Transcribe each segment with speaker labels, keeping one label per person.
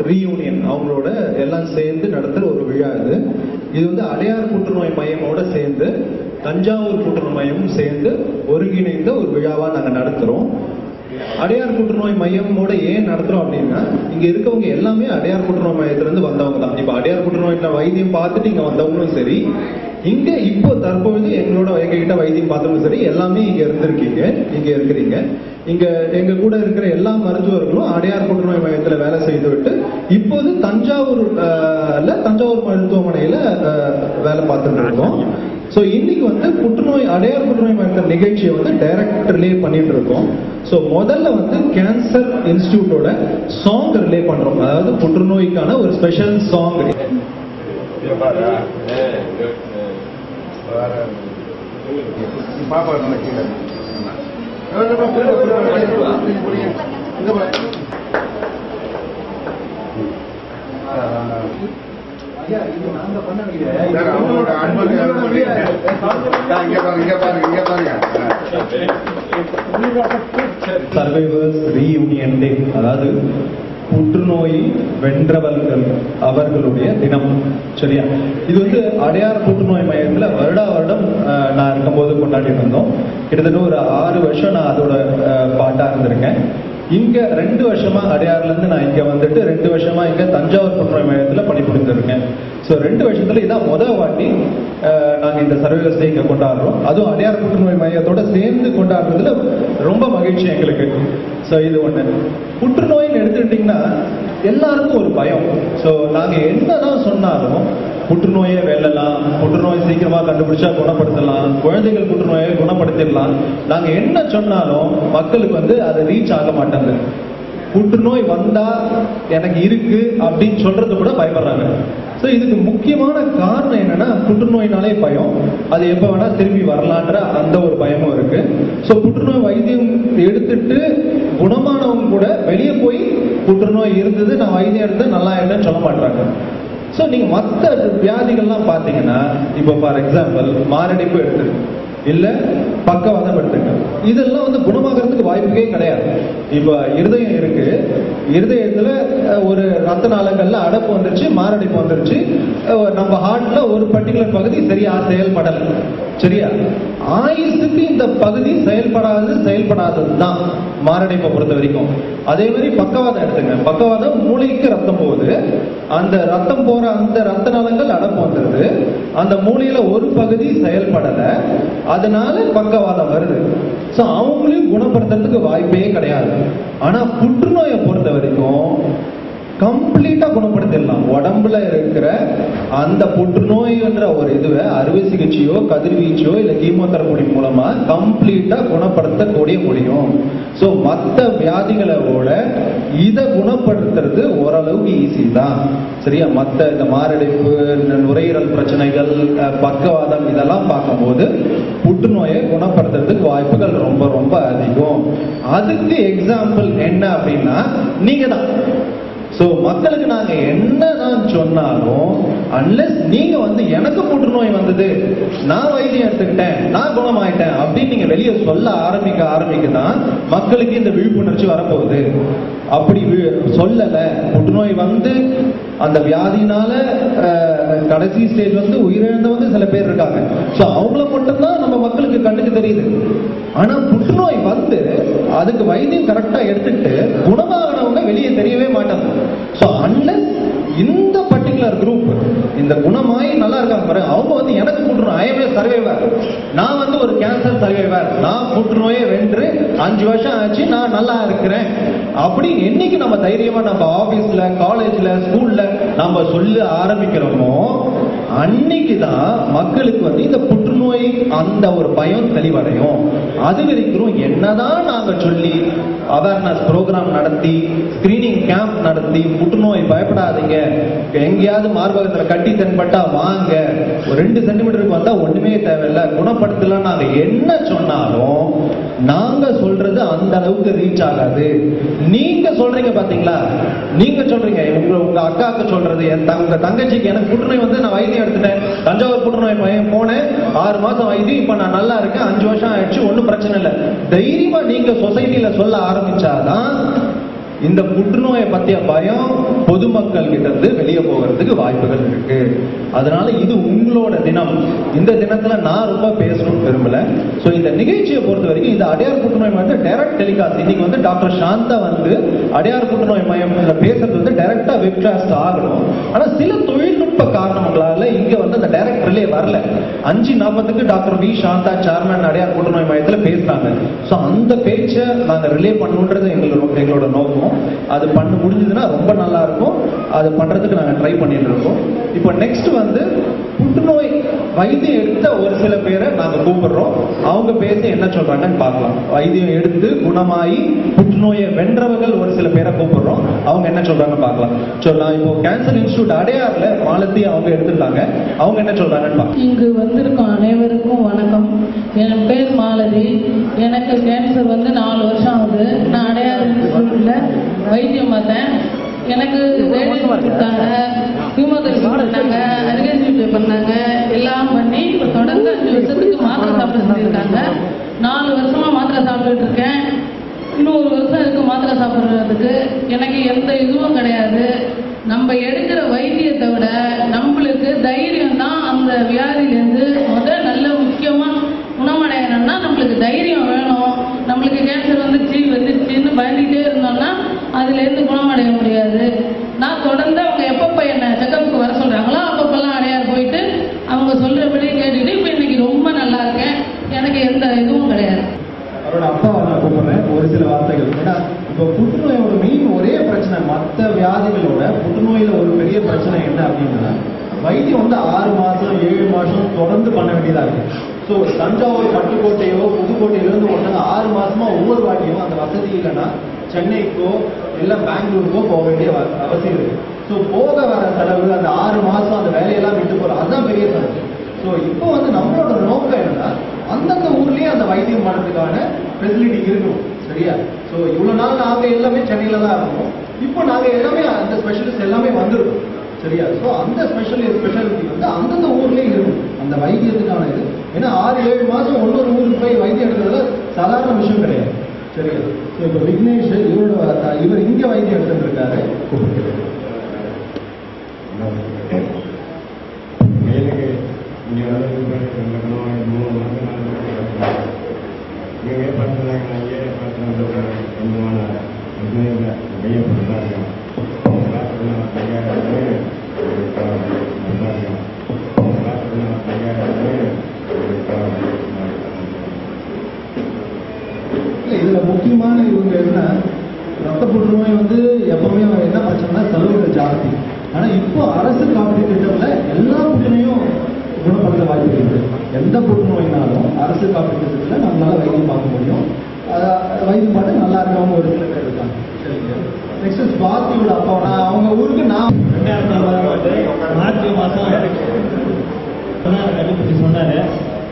Speaker 1: Reunion அவங்களோட எல்லாம் சேர்ந்து நடத்துற ஒரு விழா இது. இது வந்து அடையார் புற்றுநோய் மையமோட சேர்ந்து தஞ்சாவூர் புற்றுநோய் மையமும் சேர்ந்து ஒருங்கிணைந்த ஒரு விழாவா நாங்க நடத்துறோம். அடையார் புற்றுநோய் மையமோட ஏன் நடத்துறோம் அப்படின்னா, இங்க இருக்கவங்க எல்லாமே அடையார் புற்றுநோய் மையத்துல இருந்து வந்தவங்க தான். இப்ப அடையார் புற்றுநோய்ல வைத்தியம் பார்த்துட்டு இங்க வந்தவங்களும் சரி, இங்க இப்போ தற்பொழுது எங்ககிட்ட வைத்தியம் பார்த்தவங்களும் சரி, எல்லாமே இங்க இருக்கிறீங்க. இங்க எங்க கூட இருக்கிற எல்லா மருத்துவர்களும் அடையார் புற்றுநோய் மையத்துல வேலை செய்து விட்டு இப்போது தஞ்சாவூர் மருத்துவமனையில வேலை பார்த்துட்டு இருக்கோம். ஸோ இன்னைக்கு வந்து அடையார் புற்றுநோய் மையத்தின் நிகழ்ச்சியை வந்து டைரக்ட் ரிலே பண்ணிட்டு இருக்கோம். ஸோ முதல்ல வந்து கேன்சர் இன்ஸ்டிடியூட்டோட சாங் ரிலே பண்றோம். அதாவது புற்றுநோய்க்கான ஒரு ஸ்பெஷல் சாங். சர்வைவர்ஸ் ரீயூனியன் டே, அதாவது புற்றுநோய் வென்றவர்கள் அவர்களுடைய தினம். சரியா? இது வந்து அடையார் புற்றுநோய் மையத்துல வருடம் நான் இருக்கும்போது கொண்டாடிட்டு இருந்தோம். கிட்டத்தட்ட ஒரு 6 வருஷம் நான் அதோட பாட்டா இருந்திருக்கேன். இங்க 2 வருஷமா அடையார்ல இருந்து நான் இங்க வந்துட்டு 2 வருஷமா இங்க தஞ்சாவூர் புற்றுநோய் மையத்துல பணிபுரிந்திருக்கேன். ஸோ 2 வருஷத்துல இதான் முதல் வாட்டி நாங்க இந்த சர்வைவர்ஸ் டே இங்க கொண்டாடுறோம். அதுவும் அடையார் புற்றுநோய் மையத்தோட சேர்ந்து கொண்டாடுறதுல ரொம்ப மகிழ்ச்சி எங்களுக்கு. ஸோ இது ஒண்ணு. புற்றுநோய்னு எடுத்துக்கிட்டீங்கன்னா எல்லாருக்கும் ஒரு பயம். ஸோ நாங்க என்னதான் சொன்னாலும் புற்றுநோயை வெல்லலாம், புற்றுநோய் சீக்கிரமா கண்டுபிடிச்சா குணப்படுத்தலாம், குழந்தைகள் புற்றுநோயை குணப்படுத்திடலாம், நாங்க என்ன சொன்னாலும் மக்களுக்கு வந்து அது ரீச் ஆக மாட்டாங்க. புற்றுநோய் வந்தா எனக்கு இருக்கு அப்படின்னு சொல்றது கூட பயப்படுறாங்க. ஸோ இதுக்கு முக்கியமான காரணம் என்னன்னா, புற்றுநோயினாலே பயம், அது எப்ப வேணா திரும்பி வரலான்ற அந்த ஒரு பயமும் இருக்கு. ஸோ புற்றுநோய் வைத்தியம் எடுத்துட்டு குணமானவங்க கூட வெளியே போய் புற்றுநோய் இருந்தது, நான் வைத்தியம் எடுத்து நல்லா இருந்தேன்னு சொல்ல மாட்டாங்க. ஸோ நீங்க மற்ற வியாதிகள்லாம் பார்த்தீங்கன்னா, இப்போ ஃபார் எக்ஸாம்பிள் மாரடைப்பு எடுத்துருக்கு, இல்ல பக்கவாதம் எடுத்துக்க, இதெல்லாம் வந்து குணமாகறதுக்கு வாய்ப்புக்கே கிடையாது. இப்ப இருதயம் இருக்கு, இருதயத்துல ஒரு ரத்த நாளங்கள்ல அடப்பு வந்துருச்சு, மாரடைப்பு வந்துருச்சு, நம்ம ஹார்ட்ல ஒரு பர்டிகுலர் பகுதி சரியா செயல்படல. சரியா? ஆயுசுக்கு இந்த பகுதி செயல்படாதது தான் மாரடைப்பை பொறுத்த வரைக்கும். அதே மாதிரி பக்கவாதம் எடுத்துங்க. பக்கவாதம் மூளைக்கு ரத்தம் போகுது, அந்த ரத்தம் போற அந்த ரத்த நாளங்கள் அடப்பு வந்துருது, அந்த மூளையில ஒரு பகுதி செயல்படல, அதனால பக்கவாதம் வருது. சோ அவங்களையும் குணப்படுத்துறதுக்கு வாய்ப்பே கிடையாது. ஆனா புற்றுநோயை பொறுத்த வரைக்கும் கம்ப்ளீட்டா குணப்படுத்திடலாம். உடம்புல இருக்கிற அந்த புற்றுநோய் என்ற ஒரு இதுவை அறுவை சிகிச்சையோ கதிர்வீச்சோ இல்ல கீமோதெரபி மூலமா கம்ப்ளீட்டா குணப்படுத்தக்கூடிய முடியும். சோ மற்ற வியாதிகளோட இதை குணப்படுத்துறது ஓரளவுக்கு ஈஸி தான். சரியா? மற்ற இந்த மாரடைப்பு, நுரையீரல் பிரச்சனைகள், பக்கவாதம் இதெல்லாம் பார்க்கும்போது புற்றுநோயை குணப்படுத்துறதுக்கு வாய்ப்புகள் ரொம்ப ரொம்ப அதிகம். அதுக்கு எக்ஸாம்பிள் என்ன அப்படின்னா நீங்க தான். சோ மக்களுக்கு நாங்க என்னதான் சொன்னாலும், அன்லெஸ் நீங்க வந்து எனக்கு புற்றுநோய் வந்தது, நான் வைத்தியம் எடுத்துக்கிட்டேன், நான் குணமாயிட்டேன் அப்படின்னு நீங்க வெளியே சொல்ல ஆரம்பிக்கதான் மக்களுக்கு இந்த விழிப்புணர்ச்சி வரப்போகுது. அப்படி சொல்லல, புற்றுநோய் வந்து அந்த வியாதினால கடைசி ஸ்டேஜ் வந்து உயிரிழந்தவங்க சில பேர் இருக்காங்க. சோ அவங்கள மட்டும்தான் நம்ம மக்களுக்கு கண்ணுக்கு தெரியுது. ஆனா புற்றுநோய் வந்து அதுக்கு வைத்தியம் கரெக்டா எடுத்துட்டு குணமாகனவங்க வெளியே தெரியவே மாட்டாங்க. சோ அன்லெஸ் இந்த பர்டிகுலர் குரூப் இந்த குணமாயி நல்லா இருக்காங்க பாருங்க, அவங்க வந்து எனக்கு புற்றுநோய், ஐஎம்ஏ சர்வைவர், நான் வந்து ஒரு கேன்சர் சர்வைவர், நான் புற்றுநோயை வென்று 5 வருஷம் ஆச்சு, நான் நல்லா இருக்கிறேன் அப்படி என்னைக்கு நம்ம தைரியமா நம்ம ஆபீஸ்ல, காலேஜ்ல, ஸ்கூல்ல நம்ம சொல்ல ஆரம்பிக்கிறோமோ அன்னைக்குதான் மக்களுக்கு வந்து இந்த புற்றுநோய் அந்த ஒரு பயம் தெளிவடையும். அது வரைக்கும் என்னதான் நாங்க சொல்லி அவேர்னஸ் ப்ரோக்ராம் நடத்தி, ஸ்கிரீனிங் கேம்ப் நடத்தி, புற்றுநோய் பயப்படாதீங்க, எங்கேயாவது மார்பகத்துல கட்டி தென்பட்டா வாங்க, ஒரு 2 சென்டிமீட்டருக்கு வந்தா ஒண்ணுமே தேவையில்லை, குணப்படுத்தலாம் நாங்க என்ன சொன்னாலும் நாங்க சொல்றது அந்த அளவுக்கு ரீச் ஆகாது. நீங்க சொல்றீங்க பாத்தீங்களா, நீங்க சொல்றீங்க, உங்க அக்காவுக்கு சொல்றது, உங்க தங்கச்சிக்கு எனக்கு புற்றுநோய் வந்து நான் வைத்தியம் எடுத்துட்டேன், தஞ்சாவூர் புற்றுநோய் மையம் போனேன், 6 மாசம் வைத்தியம், இப்ப நான் நல்லா இருக்கேன், 5 வருஷம் ஆயிடுச்சு, ஒன்னும் பிரச்சனை இல்லை, தைரியமா நீங்க சொசைட்டில சொல்ல ஆரம்பிச்சாதான் இந்த புற்றுநோயை பத்திய பயம் பொதுமக்கள் கிட்ட இருந்து வெளியே போகிறதுக்கு வாய்ப்புகள் இருக்கு. அதனால இது உங்களோட தினம். இந்த தினத்துல நான் ரொம்ப பேசணும்னு விரும்பல. சோ இந்த நிகழ்ச்சியை பொறுத்த வரைக்கும் இந்த அடையார் புற்றுநோய் வந்து டைரக்ட் டெலிகாஸ்ட். இன்னைக்கு வந்து டாக்டர் சாந்தா வந்து அடையார் புற்றுநோய் மையம் பேசுறது வந்து டைரக்டா வெப்காஸ்ட் ஆகணும். ஆனா சில தொழில்நுட்ப காரணங்களால இங்க வந்து அந்த டைரக்ட் ரிலே வரல. 5:40 doctor V Shanta chairman Adyar புற்றுநோய் மையத்துல பேசுறாங்க. சோ அந்த பேச்சை நாங்க ரிலே பண்ணணுன்றது எங்களோட நோக்கம். அது பண்ண முடிஞ்சதுன்னா ரொம்ப நல்லா இருக்கும். அது பண்றதுக்கு நாங்க ட்ரை பண்ணிட்டு இருக்கோம். இப்போ நெக்ஸ்ட் வந்து புற்றுநோய் வைத்தியம் எடுத்த ஒரு சில பேரை நாங்க கூப்பிடுறோம். அவங்க பேசி என்ன சொல்றாங்கன்னு பார்க்கலாம். வைத்தியம் எடுத்து குணமாயி புற்றுநோயை வென்றவர்கள் ஒரு சில பேரை கூப்பிடுறோம். அவங்க என்ன சொல்றாங்க பார்க்கலாம். நான் இப்போ கேன்சர் இன்ஸ்டிடியூட் அடையார்ல மாலத்தி அவங்க எடுத்துட்டாங்க. அவங்க என்ன சொல்றாங்கன்னு பார்க்கலாம்.
Speaker 2: இங்கு வந்திருக்கும் அனைவருக்கும் வணக்கம். என் பேர் மாலதி. எனக்கு கேன்சர் வந்து 4 வருஷம் ஆகுது. நான் அடையார் இன்ஸ்டிடியூட்ல வைத்தியம் பார்த்தேன். எனக்கு ரேடியேஷன் கொடுத்தாங்க, ஹியூமோதெரபி பண்ணாங்க, அருகே சிகிச்சை பண்ணாங்க. எல்லாம் பண்ணி தொடர்ந்து 5 வருஷத்துக்கு மாத்திரை சாப்பிட சொல்லியிருக்காங்க. 4 வருஷமா மாத்திரை சாப்பிட்டுட்டு இருக்கேன். இன்னும் 1 வருஷம் இருக்கு மாத்திரை சாப்பிட்றதுக்கு. எனக்கு எந்த இதுவும் கிடையாது. நம்ம எடுக்கிற வைத்தியத்தை விட நம்மளுக்கு தைரியம் தான் அந்த வியாதியிலேருந்து நல்ல முக்கியமா குணமடையணும்னா நம்மளுக்கு தைரியம் வேணும். நம்மளுக்கு கேன்சர் வந்துருச்சுன்னு பயந்துகிட்டே இருந்தோம்னா அதுலேருந்து குணமடைய முடியாது. நான் தொடர்ந்து அவங்க எப்பப்போ என்ன செக்கப்புக்கு வர சொல்றாங்களோ அப்பப்பெல்லாம் அடையார் போயிட்டு அவங்க சொல்றபடி கேட்டுட்டு இப்போ இன்னைக்கு ரொம்ப நல்லா இருக்கேன். எனக்கு எந்த இதுவும் கிடையாது.
Speaker 1: அவரோட அப்பாவை நான் கூப்பிடுறேன் ஒரு சில வார்த்தைகள். ஏன்னா இப்போ புற்றுநோயோட மெயின் ஒரே பிரச்சனை, மற்ற வியாதிகளோட புற்றுநோயில ஒரு பெரிய பிரச்சனை என்ன அப்படின்னா வைத்தியம் வந்து 6 மாசம் 7 மாசம் தொடர்ந்து பண்ண வேண்டியதா இருக்கு. ஸோ தஞ்சாவூர் பட்டுக்கோட்டையோ புதுக்கோட்டையிலிருந்து ஒருத்தங்க 6 மாசமா ஒவ்வொரு வாட்டியும் அந்த வசதி இல்லைன்னா சென்னைக்கோ இல்லை பெங்களூருக்கோ போக வேண்டிய அவசியம் இருக்கு. ஸோ போக வர செலவு, அந்த 6 மாசம் அந்த வேலையெல்லாம் விட்டு போறோம், அதுதான் பெரிய செலவு. ஸோ இப்போ வந்து நம்மளோட நோக்கம் என்னன்னா அந்தந்த ஊர்லயே அந்த வைத்தியம் பண்ணுறதுக்கான ஃபெசிலிட்டி இருக்கணும். சரியா? ஸோ இவ்வளவு நாள் நாங்க எல்லாமே சென்னையில தான் இருக்கோம். இப்போ நாங்க எல்லாமே அந்த ஸ்பெஷலிஸ்ட் எல்லாமே வந்துருக்கோம். சரியா? ஸோ அந்த ஸ்பெஷாலிட்டி வந்து அந்தந்த ஊர்லயே இருக்கும் அந்த வைத்தியத்துக்கான இது. ஏன்னா 6-7 மாசம் ஒன்னொரு ஊருக்கு போய் வைத்தியம் எடுக்கிறதுல சாதாரண விஷயம் கிடையாது. சரியா? ஸோ இப்போ விக்னேஷ் இவர் இங்க வைத்தியம் எடுத்துட்டு இருக்காரு. இதுல முக்கியமான இவங்க என்ன, ரத்த புற்றுநோய் வந்து எப்பவுமே என்ன பிரச்சனைனா செலவுகள் ஜாஸ்தி. ஆனா இப்போ அரசு காப்பீடு திட்டத்துல எல்லா புற்றுநோயும் குணப்படுத்த வாய்ப்பு இருக்கு. எந்த புற்றுநோயினாலும் அரசு காப்பீடு திட்டத்துல நம்மளால வைத்தியம் பார்க்க முடியும். வைத்தியம் பார்த்து நல்லா இருக்கவங்க ஒரு சில பேர் இருக்காங்க. சரிங்க. நெக்ஸ்ட் ஸ்வாதியோட அப்பா, நான் அவங்க ஊருக்கு நான்
Speaker 3: மார்ச் மாதம் கண்டுபிடிச்சி சொன்னார்.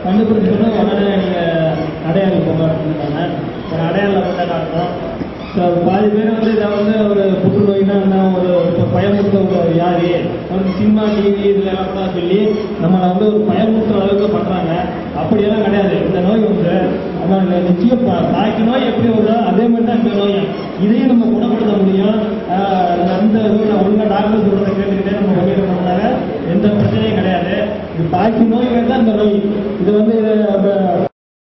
Speaker 3: கண்டுபிடிச்சி சொன்னால் உடனே நீங்கள் அடையாளம் போங்க அப்படின்னு சொன்னேன். அடையாளம் பண்ண காட்டணும். ஸோ பாதி பேர் வந்து இதை வந்து ஒரு புற்றுநோய்னா என்ன, ஒரு பயமுறுத்த ஒரு வியாதி, ஒரு சினிமா டிவி இதெல்லாம் தான் சொல்லி நம்மளை வந்து ஒரு பயமுறுத்துற அளவுக்கு பண்ணுறாங்க. அப்படியெல்லாம் கிடையாது. இந்த நோய் வந்து நம்ம நிச்சயம் பாக்கி நோய் எப்படி வருதோ அதே மாதிரி தான் இந்த நோயும். இதையும் நம்ம குணப்படுத்த முடியும். அந்த ஒழுங்காக டாக்டர் சொல்கிறத கேட்டுக்கிட்டே நம்ம வெளியிட பண்ணாங்க எந்த பிரச்சனையும் கிடையாது. இது பாக்கி நோய்கள் தான் இந்த நோய். இது வந்து